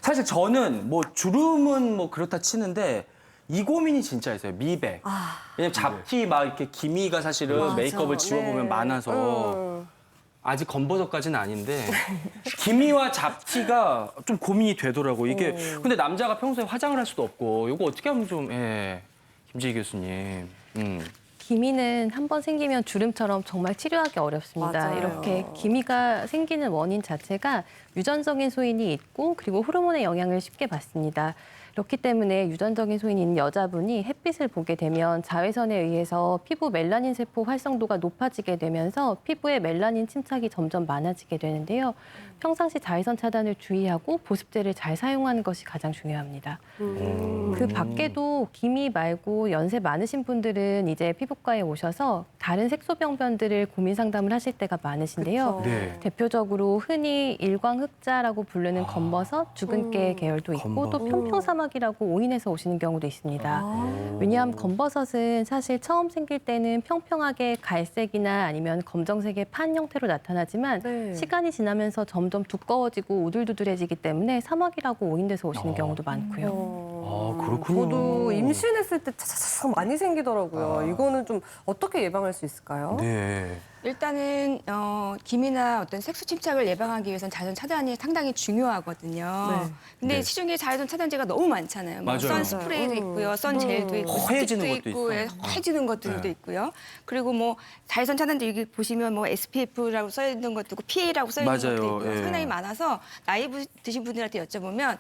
사실 저는 뭐 주름은 뭐 그렇다 치는데 이 고민이 진짜 있어요. 미백. 왜냐면 잡티 막 이렇게 기미가 사실은 맞아. 메이크업을 지워보면 네. 많아서 아직 검버섯까지는 아닌데 기미와 잡티가 좀 고민이 되더라고. 이게 근데 남자가 평소에 화장을 할 수도 없고 이거 어떻게 하면 좀 김지희 교수님. 기미는 한 번 생기면 주름처럼 정말 치료하기 어렵습니다. 맞아요. 이렇게 기미가 생기는 원인 자체가 유전적인 소인이 있고 그리고 호르몬의 영향을 쉽게 받습니다. 그렇기 때문에 유전적인 소인이 있는 여자분이 햇빛을 보게 되면 자외선에 의해서 피부 멜라닌 세포 활성도가 높아지게 되면서 피부에 멜라닌 침착이 점점 많아지게 되는데요. 평상시 자외선 차단을 주의하고 보습제를 잘 사용하는 것이 가장 중요합니다. 그 밖에도 기미 말고 연세 많으신 분들은 이제 피부과에 오셔서 다른 색소병변들을 고민 상담을 하실 때가 많으신데요. 그쵸. 네. 대표적으로 흔히 일광흑자라고 부르는 검버섯, 주근깨 계열도 있고 또 검버섯. 평평사막이라고 오인해서 오시는 경우도 있습니다. 왜냐하면 검버섯은 사실 처음 생길 때는 평평하게 갈색이나 아니면 검정색의 판 형태로 나타나지만 네. 시간이 지나면서 점점 두꺼워지고 우둘두둘해지기 때문에 사막이라고 오인돼서 오시는 경우도 많고요. 아, 그렇군요. 저도 임신했을 때 차차차 많이 생기더라고요. 이거는 좀 어떻게 예방할 수 있을까요? 네. 일단은 기미나 어떤 색소 침착을 예방하기 위해서는 자외선 차단이 상당히 중요하거든요. 네. 근데 네. 시중에 자외선 차단제가 너무 많잖아요. 뭐 맞아요. 선스프레이도 있고요, 선젤도 있고, 허해지는 스틱도 것도 있고, 있어요. 허해지는 것들도 네. 있고요. 그리고 뭐 자외선 차단제 여기 보시면 뭐 SPF라고 써 있는 것도 있고, PA라고 써 있는 맞아요. 것도 있고요. 예. 상당히 많아서 나이 드신 분들한테 여쭤보면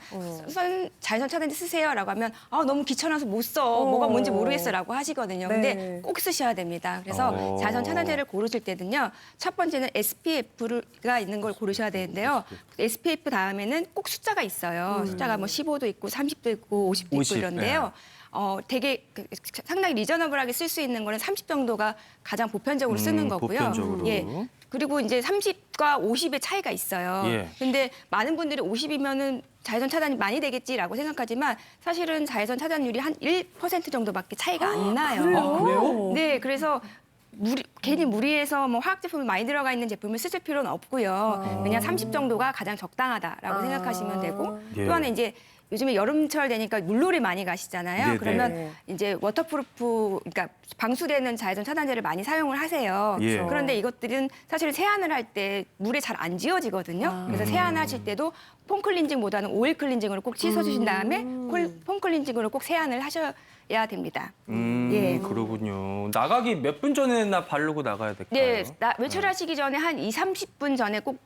자외선 차단제 쓰세요라고 하면 너무 귀찮아서 못 써. 뭐가 뭔지 모르겠어라고 하시거든요. 근데 네. 꼭 쓰셔야 됩니다. 그래서 어. 자외선 차단제를 고르실 때는요. 첫 번째는 SPF가 있는 걸 고르셔야 되는데요. SPF 다음에는 꼭 숫자가 있어요. 숫자가 뭐 15도 있고 30도 있고 50도 있고 50, 이런데요. 되게 상당히 리저너블하게 쓸 수 있는 거는 30 정도가 가장 보편적으로 쓰는 거고요. 보편적으로. 예. 그리고 이제 30과 50의 차이가 있어요. 예. 근데 많은 분들이 50이면은 자외선 차단이 많이 되겠지라고 생각하지만 사실은 자외선 차단율이 한 1% 정도밖에 차이가 안 나요. 아, 그래요? 네, 그래서 괜히 무리해서 뭐 화학 제품이 많이 들어가 있는 제품을 쓰실 필요는 없고요. 그냥 30 정도가 가장 적당하다라고 생각하시면 되고 예. 또 하나 이제 요즘에 여름철 되니까 물놀이 많이 가시잖아요. 네네. 그러면 이제 워터프루프, 그러니까 방수되는 자외선 차단제를 많이 사용을 하세요. 예. 그런데 이것들은 사실 세안을 할 때 물에 잘 안 지워지거든요. 그래서 세안하실 때도 폼 클렌징보다는 오일 클렌징으로 꼭 씻어주신 다음에 폼 클렌징으로 꼭 세안을 하셔야 됩니다. 예. 그러군요. 나가기 몇 분 전에나 바르고 나가야 될까요? 네, 외출하시기 전에 한 30분 전에 꼭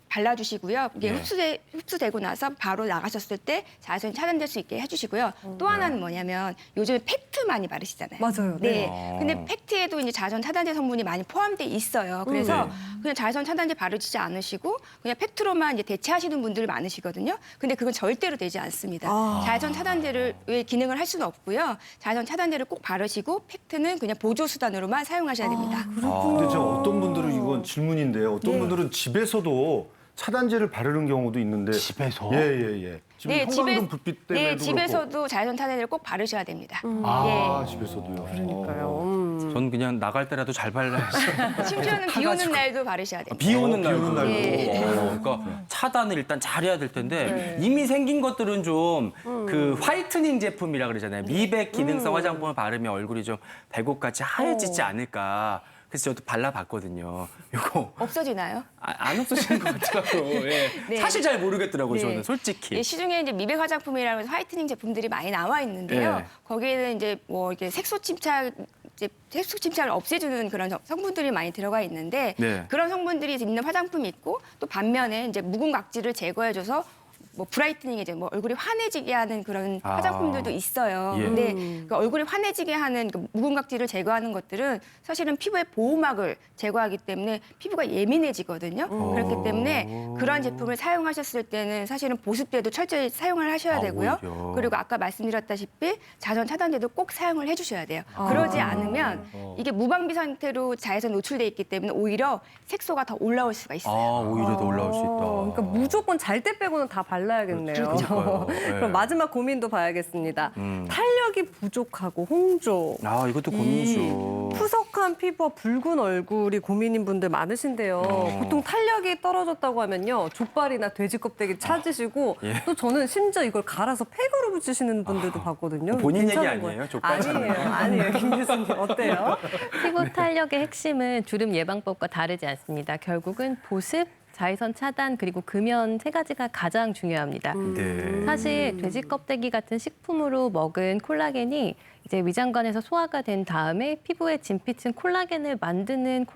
발라주시고요. 이게 네. 흡수되고 나서 바로 나가셨을 때 자외선이 차단될 수 있게 해주시고요. 또 하나는 뭐냐면 요즘에 팩트 많이 바르시잖아요. 맞아요. 네. 네. 근데 팩트에도 이제 자외선 차단제 성분이 많이 포함돼 있어요. 그래서 네. 그냥 자외선 차단제 바르지 않으시고 그냥 팩트로만 이제 대체하시는 분들이 많으시거든요. 근데 그건 절대로 되지 않습니다. 자외선 차단제를 왜 기능을 할 수는 없고요. 자외선 차단제를 꼭 바르시고 팩트는 그냥 보조 수단으로만 사용하셔야 됩니다. 근데 저 어떤 분들은 이건 질문인데요. 어떤 분들은 집에서도 차단제를 바르는 경우도 있는데 집에서? 예예예. 지금 형광등 불빛 때문에도 네, 집에서도 자외선 차단제를 꼭 바르셔야 됩니다. 아 예. 집에서도요. 그러니까요. 전 그냥 나갈 때라도 잘 발라야지. 심지어는 비 오는 날도 바르셔야 됩니다. 비 오는 날도. 비 오는 날도. 예. 그러니까 차단을 일단 잘해야 될 텐데 이미 생긴 것들은 좀 그 화이트닝 제품이라 그러잖아요. 미백 기능성 화장품을 바르면 얼굴이 좀 배고같이 하얘지지 않을까. 그래서 저도 발라봤거든요. 이거 없어지나요? 안 없어지는 것 같더라고요. 예. 네. 사실 잘 모르겠더라고요. 네. 저는 솔직히. 예, 시중에 이제 미백 화장품이라고 해서 화이트닝 제품들이 많이 나와 있는데요. 예. 거기에는 이제 뭐 이게 색소 침착을 없애주는 그런 성분들이 많이 들어가 있는데 네. 그런 성분들이 있는 화장품이 있고 또 반면에 이제 묵은 각질을 제거해줘서 뭐 브라이트닝 이제 뭐 얼굴이 환해지게 하는 그런 아. 화장품들도 있어요. 예. 근데 그 얼굴이 환해지게 하는 그 묵은 각질을 제거하는 것들은 사실은 피부의 보호막을 제거하기 때문에 피부가 예민해지거든요. 그렇기 때문에 그런 제품을 사용하셨을 때는 사실은 보습제도 철저히 사용을 하셔야 되고요. 오히려. 그리고 아까 말씀드렸다시피 자외선 차단제도 꼭 사용을 해주셔야 돼요. 그러지 않으면 이게 무방비 상태로 자외선 노출돼 있기 때문에 오히려 색소가 더 올라올 수가 있어요. 오히려 더 올라올 수 있다. 그러니까 무조건 잘 때 빼고는 다 발라야겠네요. 그러니까요. 예. 그럼 마지막 고민도 봐야겠습니다. 탄력이 탄력이 부족하고 홍조, 아, 이것도 고민이죠. 푸석한 피부와 붉은 얼굴이 고민인 분들 많으신데요. 보통 탄력이 떨어졌다고 하면요. 족발이나 돼지 껍데기 찾으시고 예. 또 저는 심지어 이걸 갈아서 팩으로 붙이시는 분들도 봤거든요. 본인 얘기 괜찮은 아니에요? 거예요? 족발 아니에요. 김 교수님 어때요? 피부 탄력의 핵심은 주름 예방법과 다르지 않습니다. 결국은 보습, 자외선 차단 그리고 금연 세 가지가 가장 중요합니다. 네. 사실 돼지 껍데기 같은 식품으로 먹은 콜라겐이 이제 위장관에서 소화가 된 다음에 피부에 진피층 콜라겐을 만드는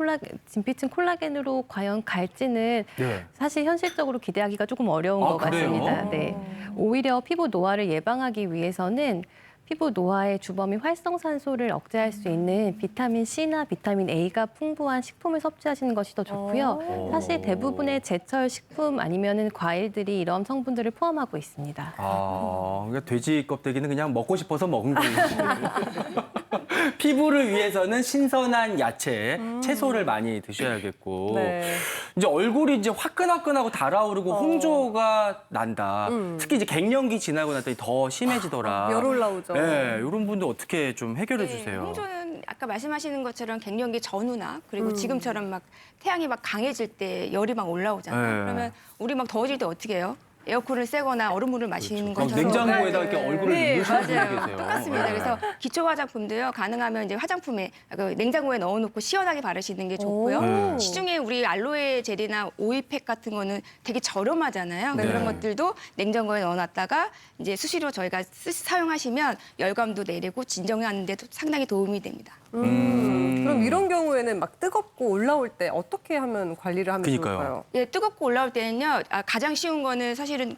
진피층 콜라겐으로 과연 갈지는 네. 사실 현실적으로 기대하기가 조금 어려운 것 그래요? 같습니다. 네. 오히려 피부 노화를 예방하기 위해서는 피부 노화의 주범인 활성산소를 억제할 수 있는 비타민 C나 비타민 A가 풍부한 식품을 섭취하시는 것이 더 좋고요. 사실 대부분의 제철 식품 아니면은 과일들이 이런 성분들을 포함하고 있습니다. 아, 그러니까 돼지 껍데기는 그냥 먹고 싶어서 먹은 거예요. 피부를 위해서는 신선한 야채, 채소를 많이 드셔야겠고. 네. 이제 얼굴이 이제 화끈화끈하고 달아오르고 홍조가 난다. 특히 이제 갱년기 지나고 났더니 더 심해지더라. 열 올라오죠. 네, 이런 분들 어떻게 좀 해결해 네, 주세요. 홍조는 아까 말씀하시는 것처럼 갱년기 전후나 그리고 지금처럼 막 태양이 막 강해질 때 열이 막 올라오잖아요. 네. 그러면 우리 막 더워질 때 어떻게 해요? 에어컨을 쐬거나 얼음물을 마시는 막 것처럼 냉장고에다가 이렇게 얼굴을 네, 누르시는 분들 맞아요. 계세요. 똑같습니다. 네. 그래서 기초 화장품도요. 가능하면 이제 화장품에 그 냉장고에 넣어놓고 시원하게 바르시는 게 좋고요. 네. 시중에 우리 알로에 젤이나 오일팩 같은 거는 되게 저렴하잖아요. 네. 그런 것들도 냉장고에 넣어놨다가 이제 수시로 저희가 사용하시면 열감도 내리고 진정하는 데도 상당히 도움이 됩니다. 그럼 이런 경우에는 막 뜨겁고 올라올 때 어떻게 하면 관리를 하면 그러니까요. 좋을까요? 예, 뜨겁고 올라올 때는요. 가장 쉬운 거는 사실은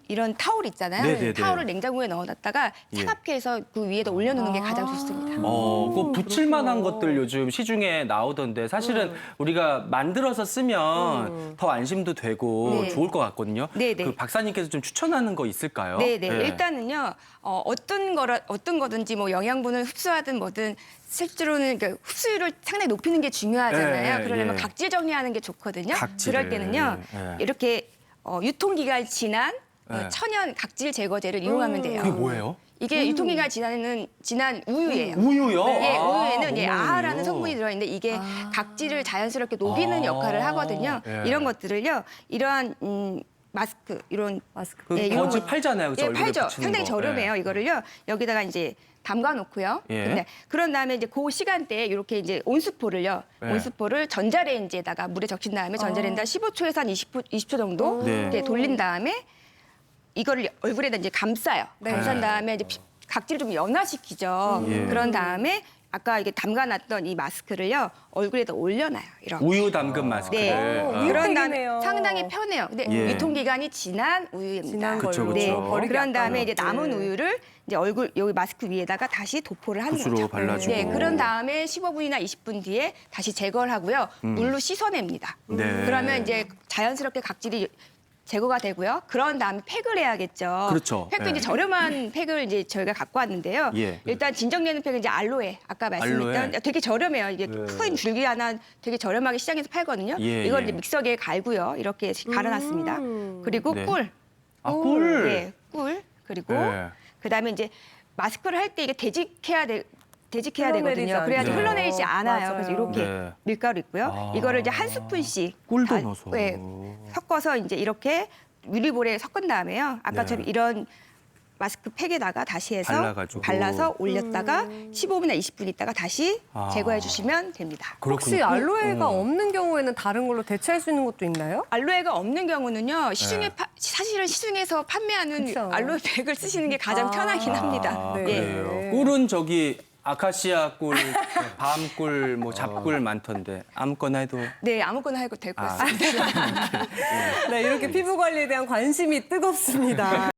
이런 타올 있잖아요. 네네네. 타올을 냉장고에 넣어놨다가 예. 차갑게 해서 그 위에다 올려놓는 게 가장 좋습니다. 그 붙일 만한 것들 요즘 시중에 나오던데 사실은 우리가 만들어서 쓰면 더 안심도 되고 네. 좋을 것 같거든요. 네네. 그 박사님께서 좀 추천하는 거 있을까요? 네네. 일단은요, 어떤 거든지 뭐 영양분을 흡수하든 뭐든 실제로는 그러니까 흡수율을 상당히 높이는 게 중요하잖아요. 예, 그러려면 예. 각질 정리하는 게 좋거든요. 각질을. 그럴 때는요, 예. 이렇게 유통기간 지난 예. 천연 각질 제거제를 이용하면 돼요. 그게 뭐예요? 이게 유통기간 지난 우유예요. 우유요? 예, 아, 우유에는 우유요. 아하라는 성분이 들어있는데 이게 각질을 자연스럽게 녹이는 역할을 하거든요. 예. 이런 것들을요, 이러한 마스크, 이런 마스크. 그 예, 이런 거즈 거. 팔잖아요. 그죠? 예, 얼굴에 팔죠. 붙이는 상당히 거. 저렴해요. 예. 이거를요, 여기다가 이제 담가 놓고요. 예. 근데 그런 다음에 이제 그 시간대에 이렇게 이제 온수포를요. 예. 온수포를 전자레인지에다가 물에 적신 다음에 전자레인지에 15초에서 한 20초 정도 네. 이렇게 돌린 다음에 이거를 얼굴에다 이제 감싸요. 네. 감싼 다음에 이제 각질을 좀 연화시키죠. 예. 그런 다음에 아까 이게 담가놨던 이 마스크를요 얼굴에다 올려놔요. 이렇게. 우유 담근 마스크를. 네. 아. 그런 다음에 우유팩이네요. 상당히 편해요. 근데 예. 유통기간이 지난 우유입니다. 지난 그쵸, 걸로. 그쵸. 네. 버리기 그런 다음에 이제 아까워요. 남은 네. 우유를 이제 얼굴 여기 마스크 위에다가 다시 도포를 하는 붓으로 거죠. 발라주고. 네. 그런 다음에 15분이나 20분 뒤에 다시 제거를 하고요. 물로 씻어냅니다. 네. 그러면 이제 자연스럽게 각질이 제거가 되고요. 그런 다음에 팩을 해야겠죠. 그렇죠. 팩도 예. 이제 저렴한 팩을 이제 저희가 갖고 왔는데요. 예. 일단 진정되는 팩은 이제 알로에 아까 말씀드렸던 알로에. 되게 저렴해요. 이게 네. 큰 줄기 하나 되게 저렴하게 시장에서 팔거든요. 예, 이걸 예. 이제 믹서기에 갈고요. 이렇게 갈아놨습니다. 그리고 네. 꿀. 아, 꿀. 네, 꿀. 그리고 네. 그다음에 이제 마스크를 할 때 이게 되거든요. 흘러내리지 그래야지 않죠. 흘러내리지 않아요. 맞아요. 그래서 이렇게 네. 밀가루 있고요. 아. 이거를 이제 한 스푼씩 꿀도 넣어서. 네, 섞어서 이제 이렇게 유리볼에 섞은 다음에요. 아까처럼 네. 이런 마스크 팩에다가 다시 해서 발라가지고. 발라서 올렸다가 15분이나 20분 있다가 다시 아. 제거해 주시면 됩니다. 혹시 그렇군요. 알로에가 어. 없는 경우에는 다른 걸로 대체할 수 있는 것도 있나요? 알로에가 없는 경우는요. 네. 사실은 시중에서 판매하는 그쵸. 알로에 팩을 쓰시는 게 가장 편하긴 합니다. 아, 네. 그래요. 꿀은 저기 아카시아 꿀, 밤꿀, 뭐 잡꿀 많던데 아무거나 해도 네, 아무거나 해도 될 것 같습니다. 네, 이렇게 피부 관리에 대한 관심이 뜨겁습니다.